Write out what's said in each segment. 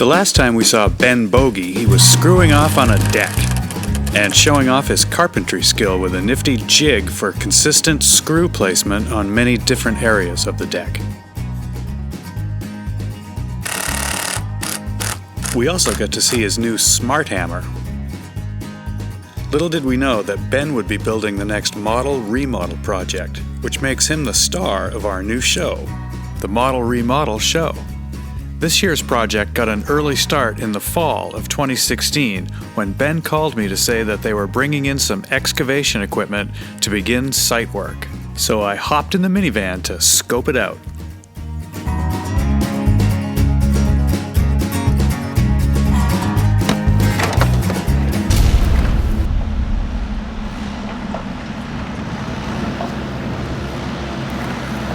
The last time we saw Ben Bogie, he was screwing off on a deck and showing off his carpentry skill with a nifty jig for consistent screw placement on many different areas of the deck. We also got to see his new smart hammer. Little did we know that Ben would be building the next Model Remodel project, which makes him the star of our new show, the Model Remodel Show. This year's project got an early start in the fall of 2016 when Ben called me to say that they were bringing in some excavation equipment to begin site work. So I hopped in the minivan to scope it out.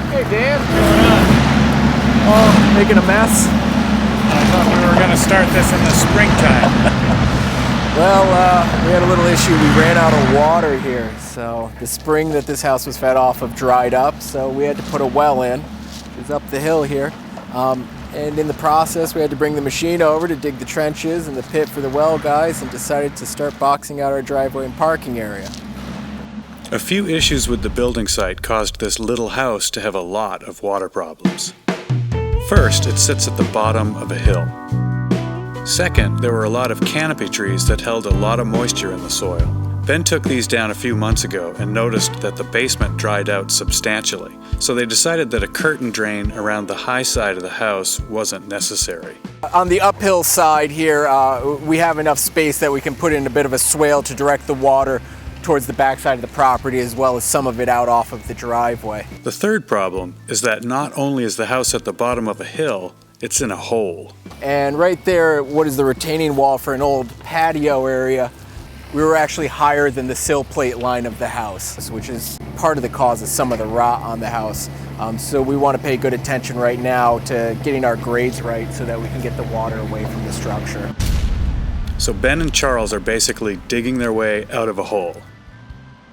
Hey Dan, what's going on? Oh, making a mess. I thought we were going to start this in the springtime. Well, we had a little issue. We ran out of water here. So the spring that this house was fed off of dried up. So we had to put a well in. It's up the hill here. And in the process, we had to bring the machine over to dig the trenches and the pit for the well guys and decided to start boxing out our driveway and parking area. A few issues with the building site caused this little house to have a lot of water problems. First, it sits at the bottom of a hill. Second, there were a lot of canopy trees that held a lot of moisture in the soil. Ben took these down a few months ago and noticed that the basement dried out substantially, so they decided that a curtain drain around the high side of the house wasn't necessary. On the uphill side here, we have enough space that we can put in a bit of a swale to direct the water towards the backside of the property, as well as some of it out off of the driveway. The third problem is that not only is the house at the bottom of a hill, it's in a hole. And right there, what is the retaining wall for an old patio area, we were actually higher than the sill plate line of the house, which is part of the cause of some of the rot on the house. So we want to pay good attention right now to getting our grades right so that we can get the water away from the structure. So Ben and Charles are basically digging their way out of a hole.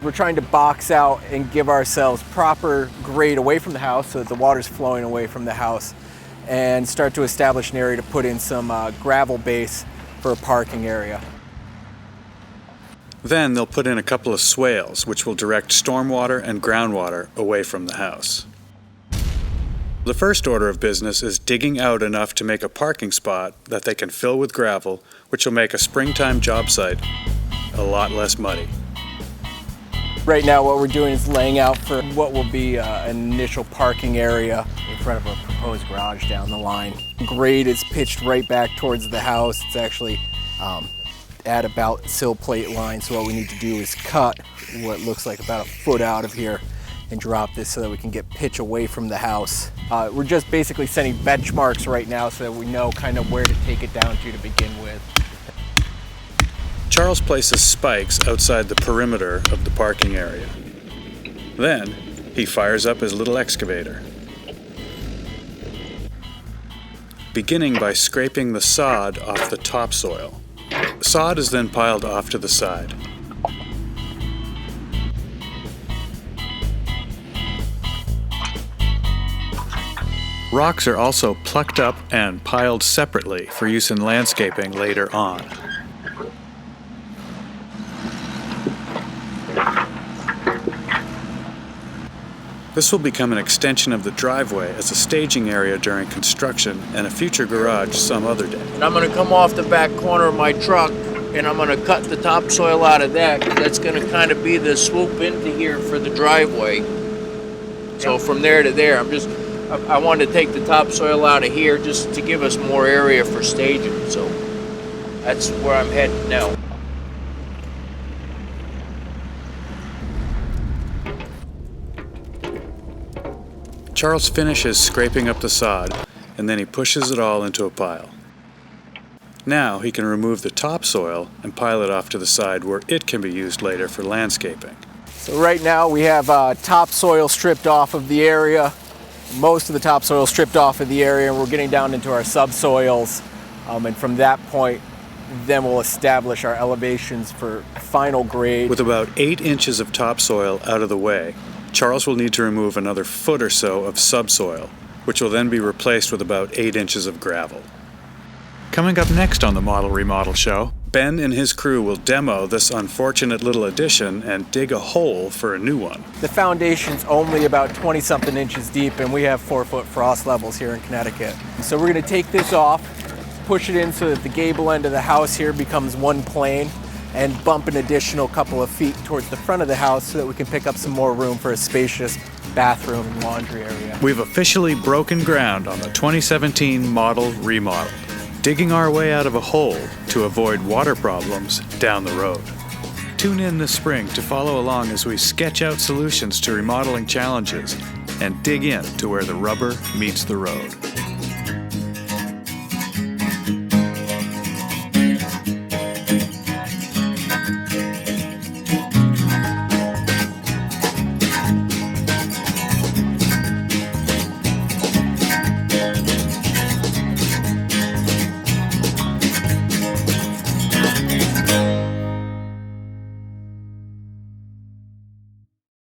We're trying to box out and give ourselves proper grade away from the house so that the water's flowing away from the house, and start to establish an area to put in some gravel base for a parking area. Then they'll put in a couple of swales, which will direct stormwater and groundwater away from the house. The first order of business is digging out enough to make a parking spot that they can fill with gravel, which will make a springtime job site a lot less muddy. Right now what we're doing is laying out for what will be an initial parking area in front of a proposed garage down the line. Grade is pitched right back towards the house. It's actually at about sill plate line, so what we need to do is cut what looks like about a foot out of here and drop this so that we can get pitch away from the house. We're just basically setting benchmarks right now so that we know kind of where to take it down to begin with. Charles places spikes outside the perimeter of the parking area. Then, he fires up his little excavator, beginning by scraping the sod off the topsoil. Sod is then piled off to the side. Rocks are also plucked up and piled separately for use in landscaping later on. This will become an extension of the driveway as a staging area during construction and a future garage some other day. And I'm going to come off the back corner of my truck and I'm going to cut the topsoil out of that, because that's going to kind of be the swoop into here for the driveway. So from there to there, I wanted to take the topsoil out of here just to give us more area for staging. So that's where I'm heading now. Charles finishes scraping up the sod, and then he pushes it all into a pile. Now he can remove the topsoil and pile it off to the side where it can be used later for landscaping. So right now we have topsoil stripped off of the area, most of the topsoil stripped off of the area, and we're getting down into our subsoils. And from that point, then we'll establish our elevations for final grade. With about 8 inches of topsoil out of the way, Charles will need to remove another foot or so of subsoil, which will then be replaced with about 8 inches of gravel. Coming up next on the Model Remodel Show, Ben and his crew will demo this unfortunate little addition and dig a hole for a new one. The foundation's only about 20-something inches deep, and we have 4-foot frost levels here in Connecticut. So we're going to take this off, push it in so that the gable end of the house here becomes one plane, and bump an additional couple of feet towards the front of the house so that we can pick up some more room for a spacious bathroom and laundry area. We've officially broken ground on the 2017 Model Remodel, digging our way out of a hole to avoid water problems down the road. Tune in this spring to follow along as we sketch out solutions to remodeling challenges and dig in to where the rubber meets the road.